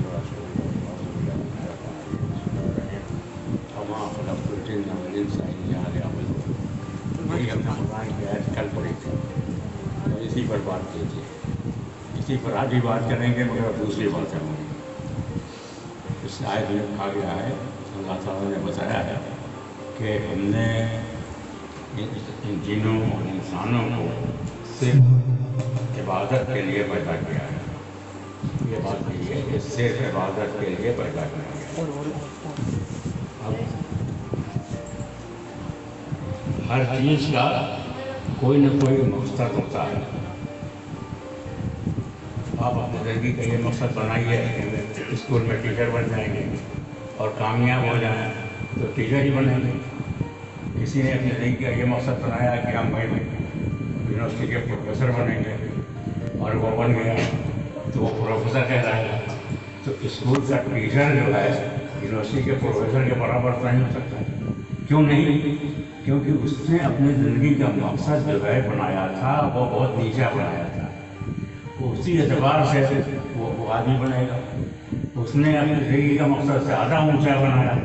ورسوله أعوذ بالله من الشيطان الرجيم بسم الله الرحمن الرحيم وما خلقت الجن والإنس إلا ليعبدون. یہی اپنا قرآن کی آیت کل پڑھی تھی اور اسی پر بات کی تھی. اسی پر آج بھی بات کریں گے مگر دوسری بات کریں گے. اس آیت میں کہا گیا ہے، اللہ تعالیٰ نے بتایا ہے کہ ہم نے ان جنوں اور انسانوں کو صرف عبادت کے لیے پیدا کیا ہے. یہ بات نہیں ہے کہ صرف عبادت کے لیے پیدا کیا گیا. اب ہر چیز کا کوئی نہ کوئی مقصد ہوتا ہے. آپ اپنی زندگی کا یہ مقصد بنائیے کہ اسکول میں ٹیچر بن جائیں گے اور کامیاب ہو جائیں تو ٹیچر ہی بنیں گے. کسی نے اپنی زندگی کا یہ مقصد بنایا کہ ہم بھائی یونیورسٹی کے پروفیسر بنیں گے اور وہ بن گیا تو وہ پروفیسر کہلائے گا. تو اسکول کا ٹیچر جو ہے یونیورسٹی کے پروفیسر کے برابر تو نہیں ہو سکتا. کیوں نہیں؟ کیونکہ اس نے اپنی زندگی کا مقصد جو ہے بنایا تھا وہ بہت نیچا بنایا تھا. اسی اعتبار سے وہ آدمی بنے گا. اس نے اپنی زندگی کا مقصد زیادہ اونچا بنایا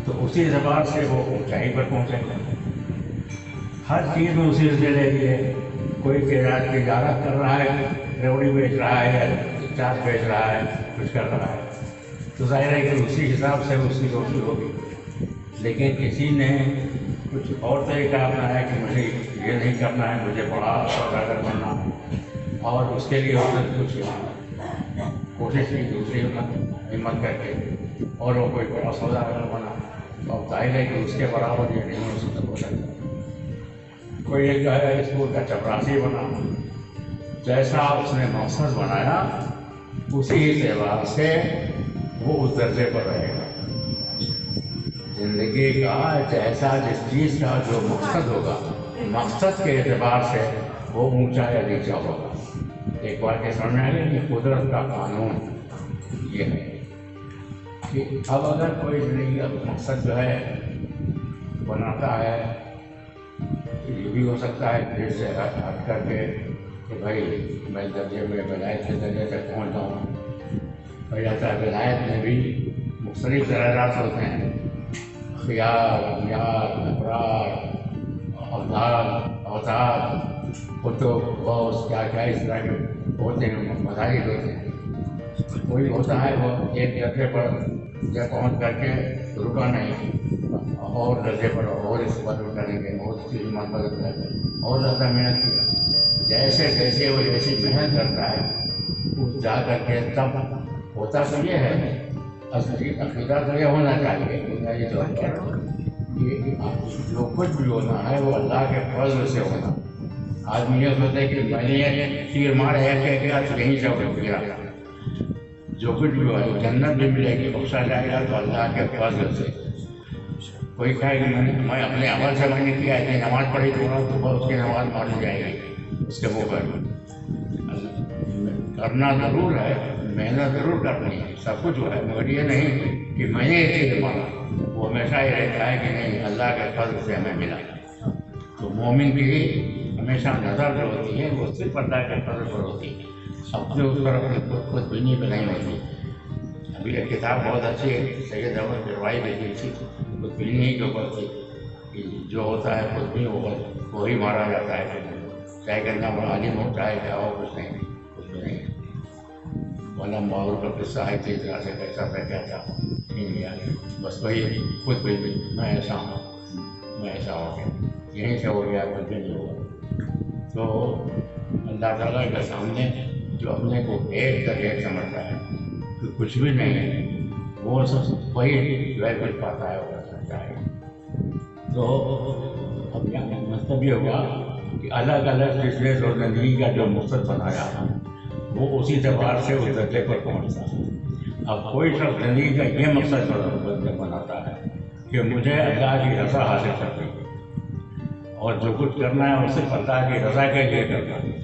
تو اسی اعتبار سے وہ اونچائی پر پہنچے گا. ہر چیز میں اسی سے لے لیے. کوئی تجارت کر رہا ہے، ریوڑی بیچ رہا ہے، چاٹ بیچ رہا ہے، کچھ کر رہا ہے تو ظاہر ہے کہ اسی حساب سے اس کی روزی ہوگی. لیکن کسی نے کچھ اور طریقہ اپنایا کہ مجھے یہ نہیں کرنا ہے، مجھے بڑا سوداگر بننا ہے اور اس کے لیے اس نے کچھ کوشش کی دوسری ہمت کر کے اور وہ کوئی بڑا سوداگر بنا. اور ظاہر ہے کہ اس کے برابر یہ نہیں ہو سکتا. کوئی ایک جو ہے اسکول کا چپراسی بنا. جیسا اس نے مقصد بنایا اسی اعتبار سے وہ اس درجے پر رہے گا. زندگی کا جیسا جس چیز کا جو مقصد ہوگا مقصد کے اعتبار سے وہ اونچا یا نیچا ہوگا. ایک بار کے سامنے آئے کہ قدرت کا قانون یہ ہے کہ اب اگر کوئی زندگی کا مقصد جو ہے بناتا ہے تو یہ بھی ہو سکتا ہے پھر سے ہٹ کر کے کہ بھائی میں درجے میں ولایت کے درجے تک پہنچ جاؤں. ہو جاتا ہے ولایت میں بھی مختلف درجات ہوتے ہیں. خیال، امیاد، ابرار، اوتاد، قطب، غوث، کیا اس طرح کے ہوتے ہیں، مذاہب ہوتے ہیں. کوئی ہوتا ہے وہ ایک درجے پر جب پہنچ کر کے رکا نہیں، اور درجے پر اور اس پر کریں گے اور اس کی ہمت بدل کر اور زیادہ محنت کیا. جیسے جیسے وہ ایسی محنت کرتا ہے اس جا کر کے تب ہوتا تو یہ ہے اصلی عقیدہ تو یہ ہونا چاہیے یہ جو کچھ بھی ہونا ہے وہ اللہ کے فضل سے ہونا. آدمی یہ سوچتے کہ میں نے تیر مارے ہے کہ یہیں سے گرا. جو کچھ بھی ہو جنت بھی ملے گی، بخشا جائے گا تو اللہ کے فضل سے. کوئی کہے کہ میں اپنے عمل سے میں نے کیا ہے، نماز پڑھی تو اس کی نماز مانی جائے گی. اس کے منہ پر کرنا ضرور ہے، محنت ضرور کرنی ہے، سب کچھ جو ہے، مگر یہ نہیں کہ میں نے یہ چیز مانا. وہ ہمیشہ یہ رہتا ہے کہ نہیں اللہ کے فضل سے ہمیں ملا. تو مومن کی ہمیشہ نظر جو ہوتی ہے وہ صرف اللہ کے فضل پر ہوتی ہے، اپنے اس پر اپنی خود بینی پہ نہیں ہوتی. ابھی ایک کتاب بہت اچھی ہے سید احمد بروائی لکھی تھی، خود بینی کے اوپر تھی کہ جو ہوتا ہے خود بھی وہی مارا جاتا ہے. چاہے کرنا بڑا عالم ہو چاہے کیا ہو، کچھ نہیں، کچھ بھی نہیں. مولانا باور کا قصہ ہے کہ طرح سے کیسا تھا کیا تھا بس وہی خود بھی میں ایسا ہوں، میں ایسا ہو گیا، یہیں سے ہو گیا، کچھ بھی نہیں ہوا. تو اللہ تعالیٰ کے سامنے جو اپنے کو ایک درجے سمجھتا ہے کہ کچھ بھی نہیں ہے وہ سب وہی جو ہے کچھ پاتا ہے وہ کر سکتا ہے. تو اب مطلب یہ ہوا کہ الگ الگ سلسلے اور زندگی کا جو مقصد بنایا وہ اسی اعتبار سے اس درجے پر پہنچتا ہے. اب کوئی شخص زندگی کا یہ مقصد بناتا ہے کہ مجھے اللہ کی رضا حاصل کرنی ہے اور جو کچھ کرنا ہے وہ صرف اللہ کی رضا کے لیے کرنا ہے،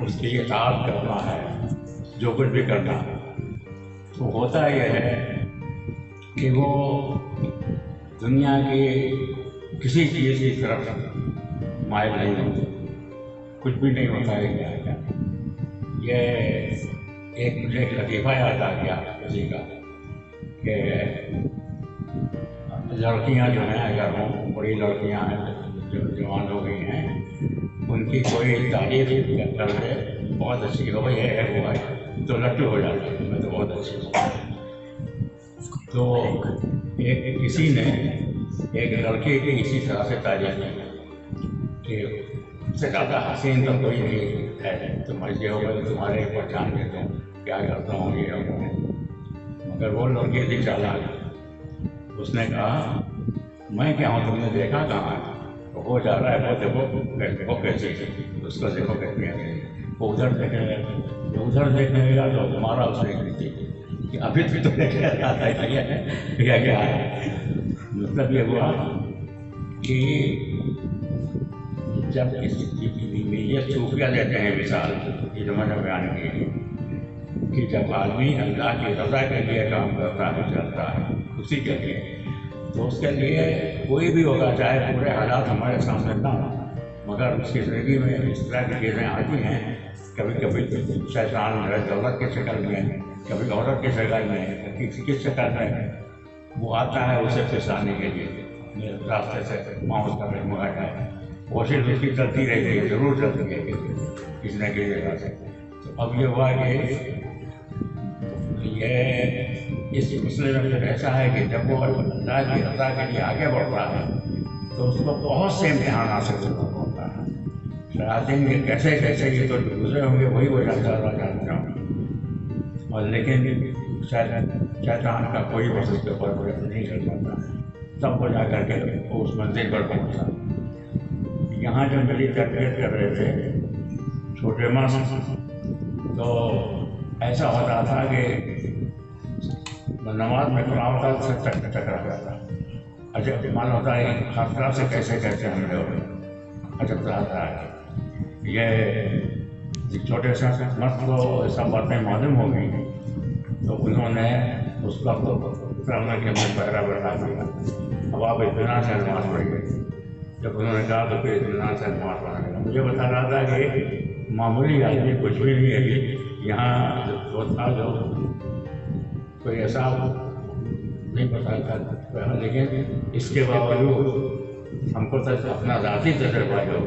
اس کی اطاعت کرنا ہے، جو کچھ بھی کرنا ہے. تو ہوتا یہ ہے کہ وہ دنیا کی کسی چیز کی طرف مائل نہیں ہوتے، کچھ بھی نہیں ہوتا ہے. یہ ایک مجھے ایک لطیفہ یاد آ گیا کسی کا کہ لڑکیاں جو ہیں اگر ہوں بڑی لڑکیاں ہیں جو جوان ہو گئی ہیں ان کی کوئی تعریف کر دے بہت اچھی ہو یہ ہے وہ ہے تو لٹو ہو جاتی ہے میں تو بہت اچھی ہوں. تو ایک کسی نے ایک لڑکی کی اسی طرح سے تعریف کی کہ اس سے زیادہ حسین تو کوئی نہیں ہے تمہاری یہ ہوگا کہ تمہارے پہچان کے تم کیا کرتا ہوں یہ ہوگا. مگر وہ لڑکی تھی چالاک. اس نے کہا میں کیا ہوں تم نے دیکھا کہاں وہ جا رہا ہے وہ دیکھو کیسے اس کو دیکھو کیسے وہ ادھر دیکھنے گیا تو تمہارا اس نے کہ ابھی تو دیکھنے آتا ہے کیا ہے. مطلب یہ ہوا کہ جب یہ صوفیہ دیتے ہیں مثال یہ جو میں نے بیان کی کہ جب آدمی اللہ کی رضا کے لیے کام کرتا ہے چلتا ہے اسی کے لیے تو اس کے لیے کوئی بھی ہوگا چاہے پورے حالات ہمارے سامنے نہ ہوں مگر اس کی زندگی میں اس طرح کی چیزیں آتی ہیں. کبھی کبھی شیطان دولت کی شکل میں کبھی عورت کی شکل میں کسی کی شکل میں وہ آتا ہے اسے پھنسانے کے لیے راستے سے معاوض کا منگاتا ہے. کوشش اس کی چلتی رہتی ہے ضرور چلتی ہے کسی نہ کسی جگہ سے. تو اب یہ ہوا کہ یہ اس مسئلے میں پھر ایسا ہے کہ جب وہ اللہ کی رضا کے لیے آگے بڑھتا ہے تو اس کو بہت سے امتحانات سے گزرنا پڑتا ہے. شیاطین کے کیسے کیسے یہ تو گزرے ہوں گے وہی وہ جانتا ہوں اور لیکن شیطان کا کوئی بس اس کے اوپر نہیں کر پاتا تب وہ جا کر کے اس منزل پر پہنچتا. یہاں جو میری تربیت کر رہے تھے چھوٹے ماں تو ایسا ہوتا تھا کہ نماز میں قرآن ہوتا سے ٹکرا جاتا. عجب مان ہوتا ہے خاص سے کیسے کیسے ہم لوگ عجب آتا ہے. یہ چھوٹے سے مرد کو سب باتیں معلوم ہو گئی تو انہوں نے اس وقت کے منہ پہرا بڑھا دیا. اب آپ اطمینان سے نماز پڑھی گئی. جب انہوں نے کہا تو پھر اطمینان سے نماز پڑھا گیا. مجھے بتا رہا تھا کہ معمولی آدمی کچھ بھی نہیں ہے یہاں جو تھا جو کوئی ایسا نہیں پتا تھا لیکن اس کے باوجود ہم کو اپنا ذاتی تجربہ جو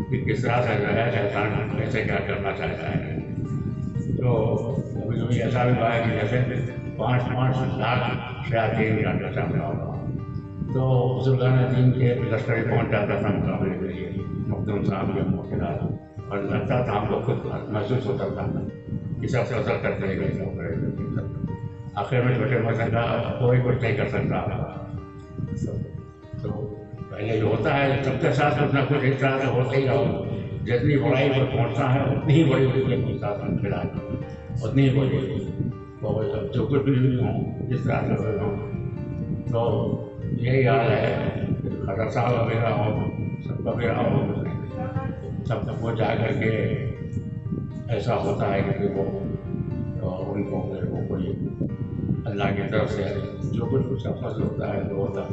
کہ کس طرح سے جو ہے شیطان کیسے کیا کرنا چاہتا ہے. تو کبھی کبھی ایسا بھی ہوا ہے کہ جیسے 5 لاکھ شیاطین کا سامنے ہوگا تو بزرگان دین کے لشکری پہنچ جاتا تھا مقابلے کے لیے مخدوم صاحب کے خلاف اور لگتا تھا ہم کو خود محسوس ہوتا تھا کہ سب فضل کرتے گئے. آخر میں چھوٹے مسئلہ کا کوئی کچھ نہیں کر سکتا. تو پہلے جو ہوتا ہے سب کے ساتھ کچھ نہ کچھ اس طرح سے ہوتا ہی رہو. جتنی بڑائی پر پہنچتا ہے اتنی ہی بڑی اس کے ساتھ کھلا اتنی ہی بڑی تو جو کچھ بھی ہوں جس طرح سے ہوئے ہوں تو یہی حال ہے. خطر صاحب وغیرہ ہو سب وغیرہ ہو سب وہ جا کر کے ایسا ہوتا ہے کہ وہ ان کو وہ کوئی اللہ کی طرف سے جو کچھ اس کا فضل ہوتا ہے وہ ہوتا ہے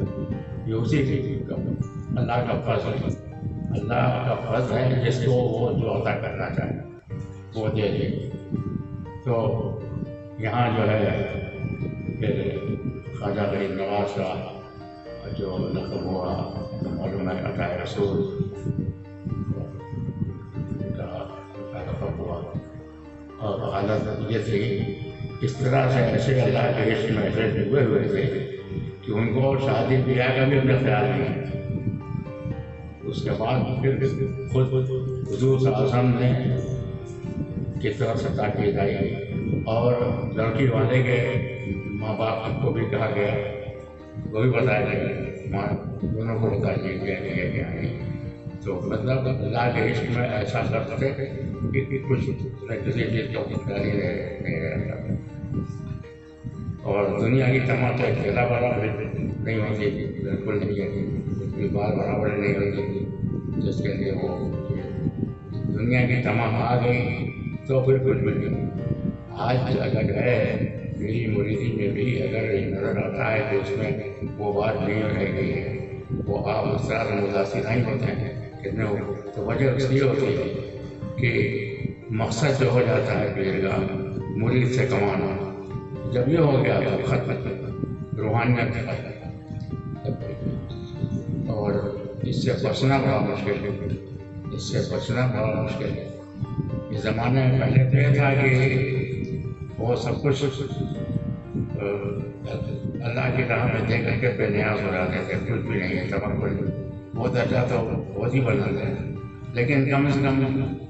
یہ اسی چیز کا اللہ کا فضل ہے جس کو وہ جو عطا کرنا چاہے وہ دے دے. تو یہاں جو ہے کہ خواجہ غریب نواز کا جو لقب ہوا تو معلوم ہے عطا رسول کا لقب ہوا اور حالت یہ تھی اس طرح سے ایسے اللہ کے عشق میں ایسے ڈوبے ہوئے تھے کہ ان کو شادی بیاہ کا بھی اپنا خیال نہیں. اس کے بعد پھر خود حضور صلی اللہ علیہ وسلم نے کی طرف سے تاکید آئی اور لڑکی والے کے ماں باپ کو بھی کہا گیا وہ بھی بتایا گیا دونوں کو بتایا گیا. تو مطلب اللہ کے عشق میں ایسا کرتے کہ کچھ کسی چیز کو خیال نہیں رہتا. اور دنیا کی تمام تو اکیلا برابر نہیں ہوتی بالکل نہیں ہے بار برابر نہیں ہوتی جس کے لیے وہ دنیا کی تمام آ گئی تو پھر کچھ بھی نہیں. آج اگر ہے میری مریدی میں بھی اگر نظر آتا ہے کہ اس میں وہ بات نہیں رہ گئی ہے وہ آپ اس طرح سے متاثر نہیں ہوتے ہیں کتنے تو وجہ اس لیے ہوتی ہے کہ مقصد جو ہو جاتا ہے پیر کا مرید سے کمانا. جب یہ ہو گیا تو ختم، روحانیت ختم. اور اس سے بچنا بڑا مشکل ہے، اس سے بچنا بڑا مشکل ہے. اس زمانے میں پہلے تو یہ تھا کہ وہ سب کچھ اللہ کی راہ میں دے کر کے بے نیاز ہو جاتے تھے. کچھ بھی نہیں ہے، توکل بہت اچھا تو بہت ہی بلند ہے. لیکن کم از کم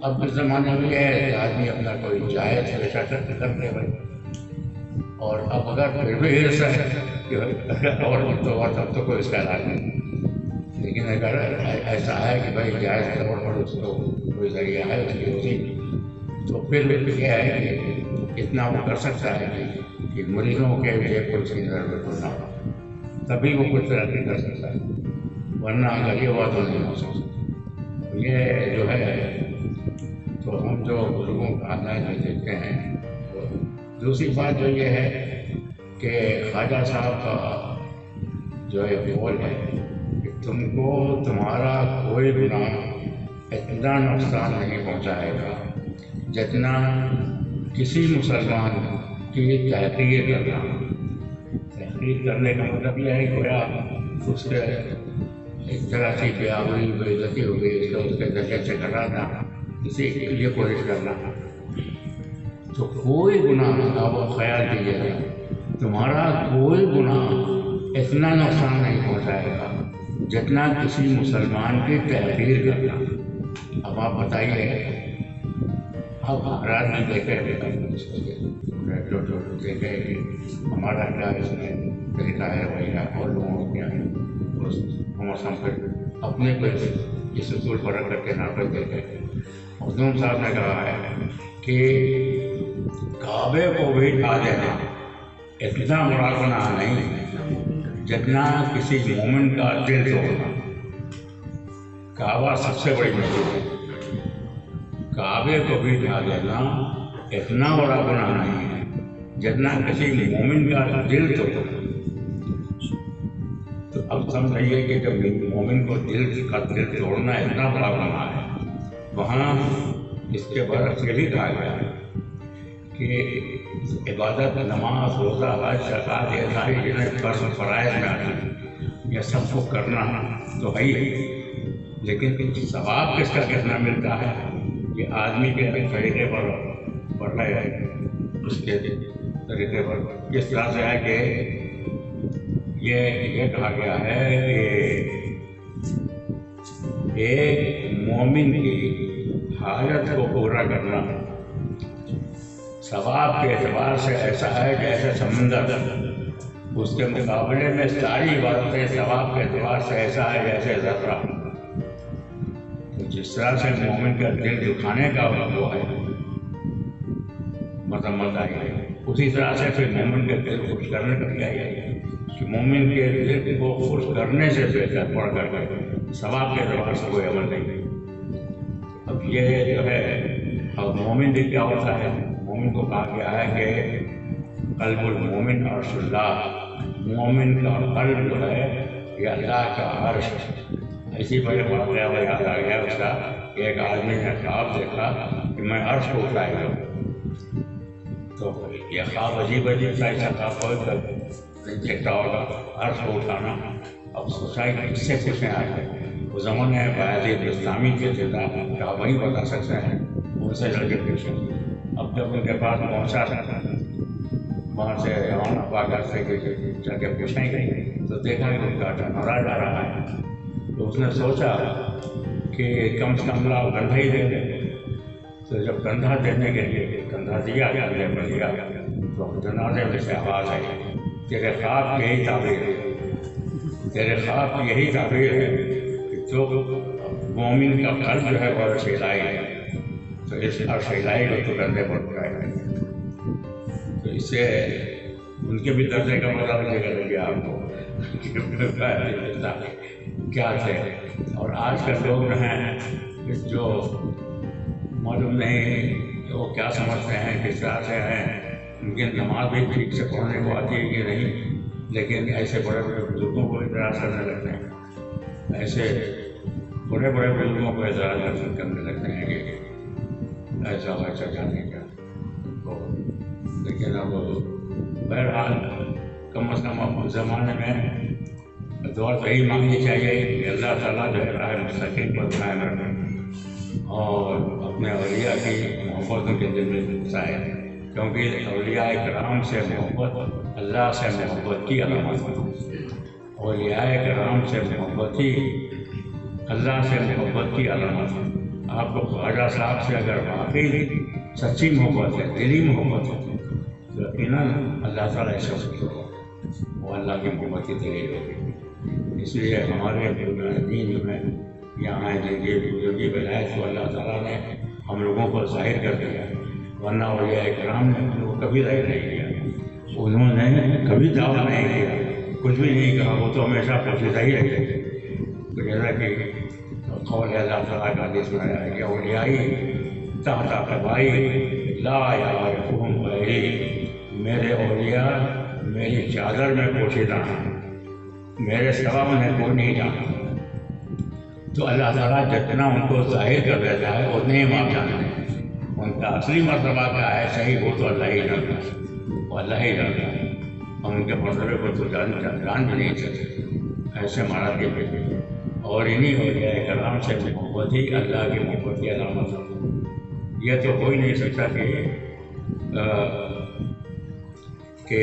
اب اس زمانے میں یہ ہے کہ آدمی اپنا کوئی جائز پیشہ کرتے بھائی. اور اب اگر پھر بھی ایسا ہے کہ اور تب تو کوئی اس کا علاج نہیں. لیکن اگر ایسا ہے کہ بھائی جائز طور پر اس کو کوئی ذریعہ ہے اس کی روزی، تو پھر یہ ہے کہ اتنا وہ کر سکتا ہے کہ مریضوں کے جیب کو اس کی ضرورت نہ ہو، تبھی وہ کچھ ترقی کر سکتا ہے. ورنہ اگر یہ ہوا تو نہیں ہو سکتا. یہ جو ہے تو ہم جو لوگوں کا علاج میں دیکھتے ہیں. دوسری بات جو یہ ہے کہ خواجہ صاحب کا جو ایک قول ہے کہ تم کو تمہارا کوئی گناہ اتنا نقصان نہیں پہنچائے گا جتنا کسی مسلمان کی تحقیر کرنا. تحقیر کرنے کا مطلب یہ ہے کہ گویا اس کے ایک طرح سے بیاوری بے عزتی ہو گئی، اس کے درجے سے گھٹانا، اسی کے لیے کوشش کرنا. تو کوئی گناہ کا وہ خیال کیجیے گا، تمہارا کوئی گناہ اتنا نقصان نہیں پہنچائے گا جتنا کسی مسلمان کی تحقیر کرنا. اب آپ بتائیے، اب رات میں دیکھے دیکھے کہ ہمارا کیا اس میں طریقہ ہے بھائی، اور لوگوں کو کیا ہے. ہم پھر اپنے کو اس اصول پر رکھ کر کے ناقص دیکھے. مخدوم صاحب نے کہا ہے کہ کعبے کو بھی ڈھا دینا اتنا بڑا گناہ نہیں جتنا کسی مومن کا دل توڑنا. کعبہ سب سے بڑی مشکل ہے. کعبے کو بھی ڈھا دینا اتنا بڑا گناہ نہیں ہے جتنا کسی مومن کا دل توڑنا. تو اب سمجھائیے کہ جب مومن کو دل توڑنا اتنا بڑا گناہ ہے، وہاں اس کے برعکس یہ بھی کہا گیا ہے کہ عبادت، نماز، روزہ، حج، زکوٰۃ، یہ ساری چیزیں فرض و فرائض میں آتی ہیں. یہ سب کو کرنا تو ہے ہی، لیکن ثواب کس کا کتنا ملتا ہے یہ آدمی کے طریقے پر پڑ رہا ہے. اس کے طریقے پر کس طرح سے ہے کہ یہ کہا گیا ہے کہ ایک مومن کی حاجت کو پورا کرنا ثواب کے اعتبار سے ایسا ہے جیسے سمندر، اس کے مقابلے میں ساری عبادتیں ثواب کے اعتبار سے ایسا ہے جیسے ذرہ. جس طرح سے مومن کا دل دکھانے کا وہ ہے مذمت آئی ہے، اسی طرح سے پھر مومن کے دل خوش کرنے کا کیا ہے کہ مومن کے دل کو خوش کرنے سے بہتر پڑھ کر ثواب کے اعتبار سے کوئی عمل نہیں. اب یہ جو ہے، اب مومن بھی کیا ہوتا ہے؟ مومن کو کہا گیا ہے کہ قلب المومن عرش اللہ. مومن کا قلب جو ہے یہ اللہ کا عرش. اسی پر یہ واقعہ یاد آ گیا اس کا، ایک آدمی نے خواب دیکھا کہ میں عرش کو اٹھائے گا. تو یہ خواب عجیب تھا، ایسا خواب کوئی دیکھتا ہوگا عرش کو اٹھانا. اب سوچا کہ اس سے کچھ نہیں آئے. وہ زمانے میں باعث اسلامی کے تھا کہ آپ وہی بتا سکتے ہیں، ان سے لڑ کے پوچھیں. اب جب ان کے پاس پہنچا تھا، وہاں سے روانہ پاکر سے چل کے پوچھیں گے تو دیکھا کہ ان کا ٹھنڈا جا رہا ہے. تو اس نے سوچا کہ کم سے کم لاؤ کندھا ہی دے دیں. تو جب کندھا دینے کے لیے کندھا دیا گلے میں دیا تو جنازے میں سے آواز آئی، تیرے خواب یہی تعبیر ہے، تیرے خواب کی یہی تعبیر ہے کہ جو مومن کا قلب جو ہے وہ عرش الہی ہے، تو اس عرش الہی کو تو کندھے پر اٹھائے گا. تو اس سے ان کے بھی درجے کا پتہ لگے گا آپ کو کیا تھے. اور آج کل لوگ جو ہیں جو معلوم نہیں وہ کیا سمجھتے ہیں، کس طرح سے ہیں، ان کی نماز بھی ٹھیک سے پڑھنے کو آتی ہے کہ نہیں، لیکن ایسے بڑے بڑے بزرگوں کو اعتراض کرنے لگتے ہیں. ایسے بڑے بڑے بزرگوں کو اعتراض کرنے لگتے ہیں کہ ایسا ویسا جانے کا. تو لیکن اب بہرحال کم از کم اب زمانے میں دعا تو یہی مانگنی چاہیے کہ اللہ تعالیٰ جو ہے راہ مستقیم پر قائم رکھیں اور اپنے اولیاء کی محبتوں کے دل میں گھسائے، کیونکہ اولیاء کرام سے محبت اللہ سے محبت کی علامت ہے۔ اولیاء کرام سے محبت ہی اللہ سے محبت کی علامت ہے۔ آپ کو خواجہ صاحب سے اگر واقعی سچی محبت ہے، دلی محبت ہے، تو یقیناً اللہ تعالیٰ اس کو وہ اللہ کی محبت کی دلیل ہوگی۔ اس لیے ہمارے دین میں یہاں جن کی بزرگی ولایت کو اللہ تعالیٰ نے ہم لوگوں کو ظاہر کر دیا، ورنہ اولیاء کرام نے ہم لوگ کبھی ظاہر نہیں کیا، انہوں نے کبھی دعویٰ نہیں کیا، کچھ بھی نہیں کہا، وہ تو ہمیشہ پوشیدہ ہی رہتے تھے۔ تو جیسا کہ قول اللہ تعالیٰ کا حدیث میں آیا کہ اولیائی تحت قبائی لا یعرفہم غیری، میرے اولیاء میری چادر میں پوشیدہ ہیں، میرے سوا انہیں کوئی نہیں جانتا۔ تو اللہ تعالیٰ جتنا ان کو ظاہر کر دیتا ہے اتنے ہی آپ جانتے ہیں، ان کا اصلی مرتبہ کیا ہے صحیح وہ تو اللہ ہی جانتا ہے، وہ اللہ ہی جانتا ہے، ہم ان کے مرتبے کو تو جان بھی نہیں سکتے، ایسے ہمارا دل ہے۔ اور انہی اولیاء کرام سے محبت ہی اللہ کی محبت کی علامت ہے۔ یہ تو ہو ہی نہیں سکتا کہ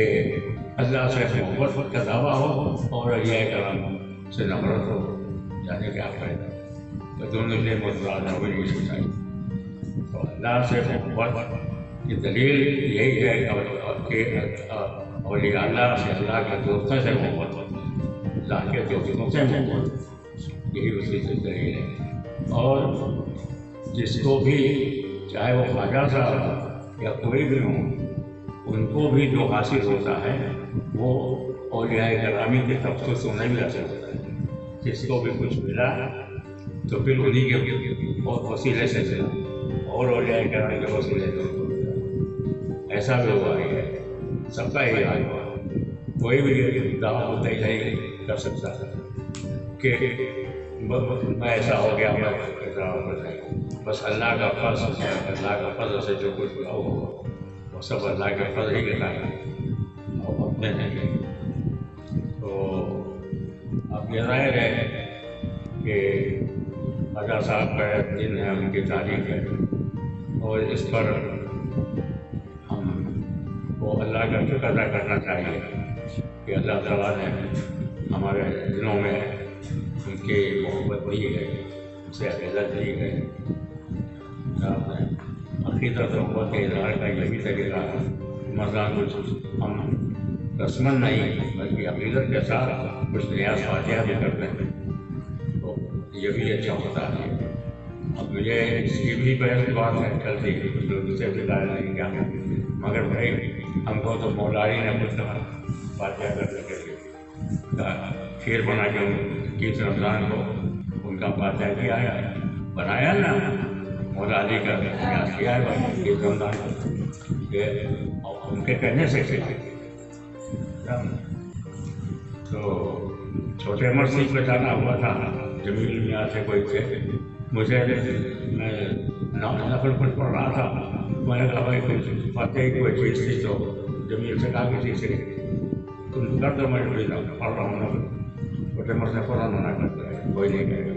اللہ سے محبت کا دعویٰ ہو اور اولیاء کرام سے نفرت ہو، جانے کیا فائدہ؟ تو دونوں کے متضاد ہو نہیں سکتا۔ تو اللہ سے محبت کی دلیل یہی ہے کہ اولیاء اللہ سے، اللہ کے دوستوں سے محبت ہوتی، اللہ کے دوستوں سے محبت، یہی اسی سے دلیل ہے۔ اور جس کو بھی چاہے وہ خواجہ صاحب یا کوئی بھی ہوں، ان کو بھی جو حاصل ہوتا ہے وہ اولیاء کرامی کے تفصیل سے انہیں بھی حاصل ہوتا ہے۔ جس کو بھی کچھ ملا تو پھر انہی کے وسیلے سے ملا اور اولیاء کرامی کے وسیلے سے، ایسا بھی ہوا ہے، سب کا یہی حال ہوا۔ کوئی بھی دعویٰ ہوتا ہی نہیں کر سکتا کہ میں ایسا ہو گیا، میں ایسا ہو گیا، بس اللہ کا فضل ہے، اللہ کا فضل سے جو کچھ ہوا وہ سب اللہ کے فضل ہی کے ہے اور اپنے نہیں۔ تو اب یہ ظاہر ہے کہ خواجہ صاحب کا دن ہے، ان کی تاریخ ہے، اور اس پر ہم کو اللہ کا شکر ادا کرنا چاہیے کہ اللہ تعالیٰ نے ہمارے دلوں میں ان کی محبت دی ہے، ان سے عقیدت دی ہے۔ عقیدت محبت کے اظہار کا یہ بھی طریقہ ہے، مثلاً کچھ ہم رسماً نہیں بلکہ عقیدت کے ساتھ کچھ نیاز فاتحہ بھی کرتے ہیں، تو یہ بھی اچھا ہوتا ہے۔ اب مجھے اس کی بھی بحث بات ہے چلتی جو سے بتایا نہیں کیا، مگر بھائی ہم کو تو مولائی نے کچھ کہا فاتحہ کرنے کے لیے کھیر بنا کے 21 رمضان کو ان کا فاتحہ کیا ہے، بنایا نا مولا علی کا نیاز کیا ہے بھائی 21 رمضان کو، کہ ان کے کہنے سے تو چھوٹے مرسی پہ جانا ہوا تھا، جمیل میاں سے کوئی تھے، مجھے میں نفل کچھ پڑھ رہا تھا، میں نے کہا بھائی کچھ فاتحہ کی کوئی چیز تھی تو جمیل سے کہا کسی سے تم کر دو، میں پڑھ رہا ہوں نفل، چھوٹے مرسی فوراً منع کرتا ہے، کوئی نہیں کرے گا،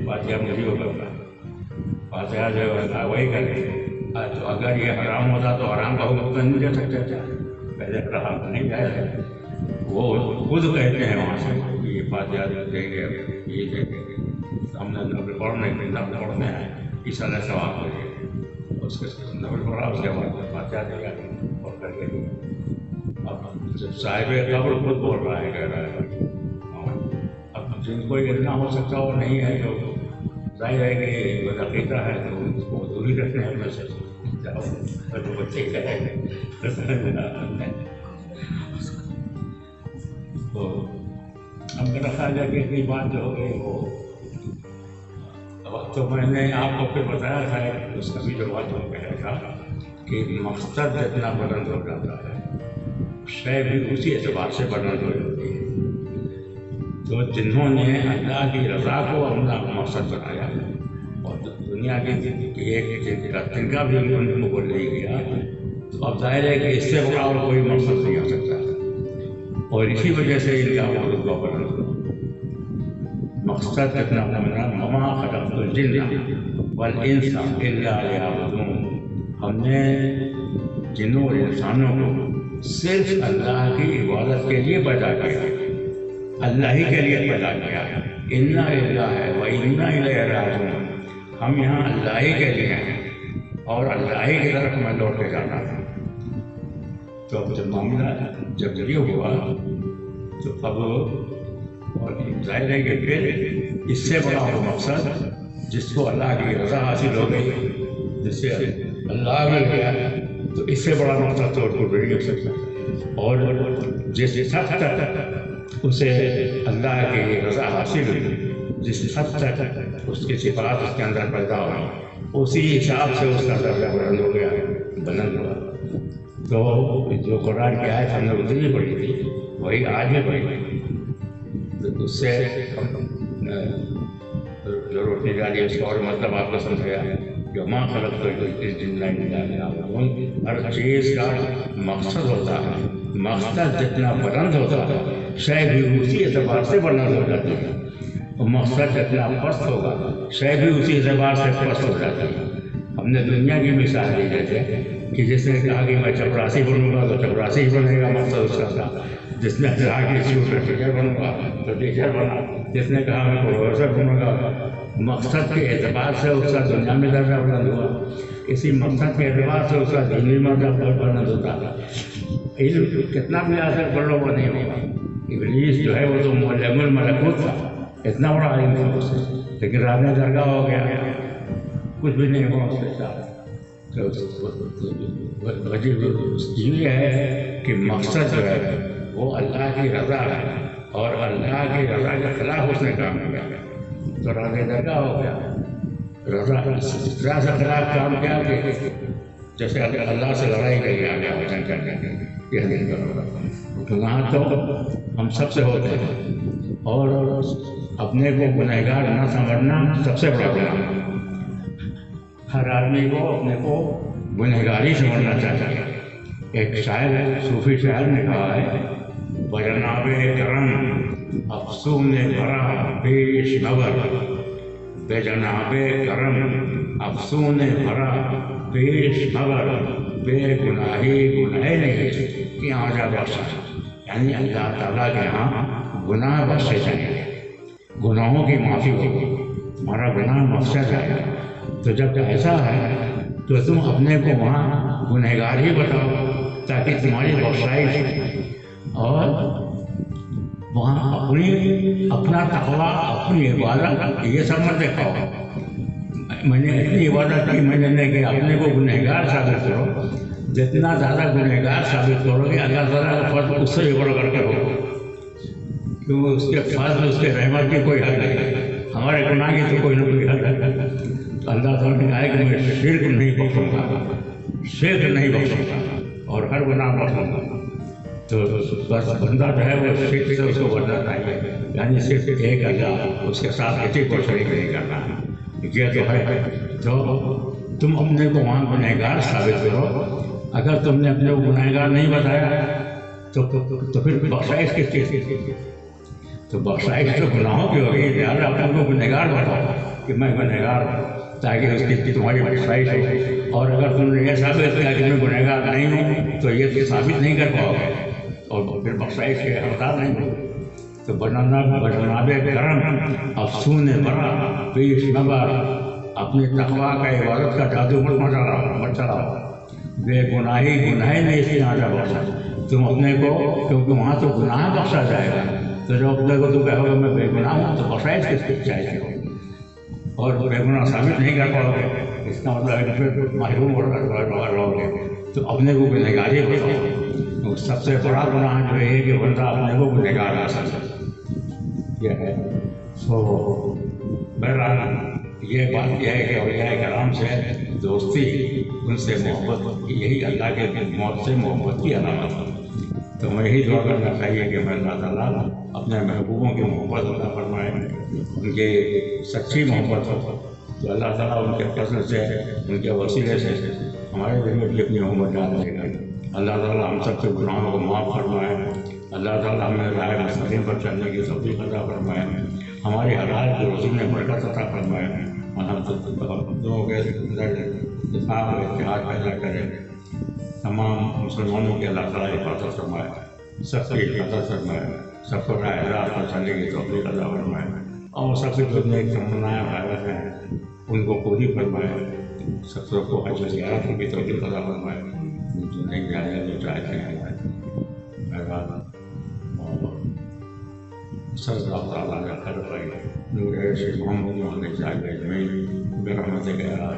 فاتحہ مجھے ہو کرتا ہے، فاتحہ جو ہے وہی کرے، تو اگر یہ حرام ہوتا تو حرام کا حکم تو نہیں دے سکتے تھے، پہلے حرام نہیں جائے، وہ خود کہتے ہیں وہاں سے یہ فاتحہ دیں گے، یہ دیں گے، ہم نے نفل پڑھنے کے نفل پڑھنے ہیں، اس اللہ ثواب کرے، اس کے نفل پڑھا، اس کے بعد فاتحہ دیا اور کر کے اب صاحب قبر خود بول رہا ہے، کہہ رہا ہے، اب جن کو یہ نہ ہو سکتا وہ نہیں ہے، جو ظاہر ہے کہ وہ عقیدہ ہے تو اس کو دوری رکھنے ہیں میں سے جو بچے کہے تو اب میرا خیال ہے کہ اتنی بات جو ہو گئی وہ وقت تو میں نے آپ کو پھر بتایا تھا، اس کا بھی جو بات ہو گیا تھا کہ مقصد جتنا بلند ہو جاتا ہے شے بھی اسی اعتبار سے بلند ہو جاتی ہے۔ تو جنہوں نے اللہ کی رضا کو اپنا مقصد بنایا اور دنیا کی ایک تنکا بھی ان کو بول نہیں گیا، تو اب ظاہر ہے کہ اس سے بڑا اور کوئی مقصد نہیں ہو سکتا، اور اسی وجہ سے ان کا رتبہ بلند ہوا۔ مقصد اتنا بنا وما خلقت الجن والانس الا لیعبدون، ہم نے جنوں اور انسانوں کو صرف اللہ کی عبادت کے لیے پیدا کیا، اللہ ہی کے لیے پیدا کیا۔ انا للہ و انا الیہ راجعون، ہم یہاں اللہ ہی کے لیے ہیں اور اللہ ہی کی طرف ہمیں لوٹ کے جانا ہے۔ تو اب جب معاملہ جب یہ ہوا تو اب اور ظاہر ہے کہ پھر اس سے بڑا وہ مقصد جس کو اللہ کی رضا حاصل ہو گئی، جس سے اللہ مل گیا، تو اس سے بڑا مقصد تو کوئی نہیں ہو سکتا۔ اور جس حد تک اسے اللہ کی رضا حاصل ہوئی، جس حد تک اس کی صفات اس کے اندر پیدا ہوئی، اسی حساب سے اس کا درجہ بلند ہو گیا، بلند ہوا۔ تو جو قرآن کی آیت ہم نے اتنی پڑھی تھی وہی آج بھی پڑھی تھی، تو اس سے جو روشنی ڈالی اس کا اور مطلب آپ کو سمجھایا جو ماں خلق ہر چیز کا مقصد ہوتا ہے، مقصد جتنا بلند ہوتا ہے شے بھی اسی اعتبار سے بلند ہو جاتی ہے، اور مقصد جتنا پست ہوگا شے بھی اسی اعتبار سے پست ہو جاتی ہے۔ ہم نے دنیا کی مثال دی جیسے کہ جس نے کہا کہ میں چپراسی بنوں گا تو چپراسی ہی بنے گا، مقصد اس کا تھا۔ جس نے کہا کہ اسکول میں ٹیچر بنوں گا تو ٹیچر بنا، جس نے کہا میں پروفیسر بنوں گا، مقصد کے اعتبار سے اس کا دنیا میں درجہ بلند ہوا، اسی مقصد کے اعتبار سے اس کا دینی مرتبہ بلند ہوتا ہے۔ علم کتنا بھی حاصل کر لو وہ نہیں ہوگا۔ ابلیس جو ہے وہ تو معلم الملکوت تھا، اتنا بڑا علم تھا اس سے، لیکن راب درگاہ ہو گیا، کچھ بھی نہیں ہوا اس کے ساتھ۔ وجہ یہ ہے کہ مقصد جو ہے وہ اللہ کی رضا ہے، اور اللہ کی رضا کے خلاف اس نے کام کیا تو راز درگاہ ہو گیا۔ رضا اس طرح سے خلاف کام کیا کہ جیسے اللہ سے لڑائی کری آ گیا وجن کر کے یہ دن کرو، وہاں تو ہم سب سے ہوتے ہیں، اور اپنے کو گنہگار نہ سمجھنا سب سے بڑا گناہ ہے۔ ہر آدمی کو اپنے کو گنہگاری سمجھنا چاہیے۔ ایک شاعر صوفی شاعر نے کہا ہے بجناب کرم افسون بھرا بیش نور، بے جناب کرم افسون بھرا بیش نور، بے گناہی گناہ نہیں کہ آجا بخشا، یعنی اللہ تعالیٰ کے ہاں گناہ بخشے جائیں گے، گناہوں کی معافی ہوگی، ہمارا گناہ بخشا جائے گا۔ تو جب ایسا ہے تو تم اپنے کو وہاں گنہگار ہی بتاؤ تاکہ تمہاری بخشائش اور وہاں اپنا تقویٰ، اپنی عبادت یہ سب مت دکھاؤ۔ میں نے اتنی عبادت کی، میں نے کہ اپنے کو گنہگار ثابت کرو، جتنا زیادہ گنہگار ثابت کرو گے اللہ تعالیٰ کا فضل اس سے بھی بڑھ کر کے ہوگا، کیونکہ اس کے فضل اس کے رحمت کی کوئی حد نہیں، ہمارے گناہ کی تو کوئی نہ کوئی حد ہے۔ اللہ تعالیٰ نے کہا کہ میں شرک نہیں بخشوں گا، شرک نہیں بخشوں گا اور ہر گناہ بخشوں گا۔ تو بس بندہ جو ہے وہ شرک سے اس کو بچنا چاہیے، یعنی صرف ایک اللہ، اس کے ساتھ کسی کو شریک نہیں کرنا، یہ تو ہے۔ تو تم اپنے کو وہاں گنہگار ثابت کرو، اگر تم نے اپنے کو گنہگار نہیں بتایا تو پھر بخشائش کس چیز کی؟ تو بخشائش تو گناہوں کی ہوگی، لہٰذا اپنے کو گنہگار بتاؤ کہ میں گنہگار ہوں تاکہ اس کی تمہاری بخشائش ہو، اور اگر تم نے یہ ثابت کیا کہ میں گنہگار نہیں ہوں تو یہ ثابت نہیں کر پاؤ گے اور پھر بخشائش کے حقدار نہیں ہو۔ تو بجناب کرم افسون بھرا بیش نور، اپنے تقویٰ کا عبادت کا جادو مت چلاؤ، بے گناہی گناہ نہیں اس کی آجا بخشا، تم اپنے کو، کیونکہ وہاں تو گناہ بخشا جائے گا، تو جب اپنے کو تو کہو گے میں بے گناہ ہوں تو بخشائش کس کی چاہیے ہو، اور بے گناہ ثابت نہیں کر پاؤ گے، اس کا مطلب ہے کہ پھر محروم رہو گے۔ تو اپنے کو گنہگاری بتاؤ، سب سے بڑا گناہ جو ہے کہ بندہ اپنے کو گنہگار حاصل یہ ہے۔ سو بہرحال یہ بات یہ ہے کہ اولیاء کرام سے دوستی، ان سے محبت، یہی اللہ کے موت سے محبت کی علامت ہے۔ تو میں یہی دعا کرنا چاہیے کہ میں اللہ تعالیٰ اپنے محبوبوں کی محبت عطا فرمائے، ان کی سچی محبت ہو، تو اللہ تعالیٰ ان کے فضل سے، ان کے وسیلے سے ہمارے دل میں بھی اپنی محبت ڈال دے گا۔ اللہ تعالیٰ ہم سب کے گناہوں کو معاف فرمائے، اللہ تعالیٰ ہمیں راہ مستقیم پر چلنے کی توفیق عطا فرمائے، ہماری حلال کی روزی میں برکت عطا فرمائے، اور ہم دونوں کے اتفاق و اتحاد پیدا کرے، تمام مسلمانوں کے اللہ تعالیٰ حفاظت فرمائے، سب کی حفاظت فرمائے، سب کو راہ راست پر چلنے کی توفیق عطا فرمائے، اور سب کے جو نیک تمنائیں حالت ہیں ان کو پوری فرمائے، سب کو حج زیارت کی توفیق عطا فرمائے، جو نہیں جانے جو چاہتے ہیں صلی اللہ تعالیٰ علیہ خیر نور محمد علیہ اجمعین برحمتک یا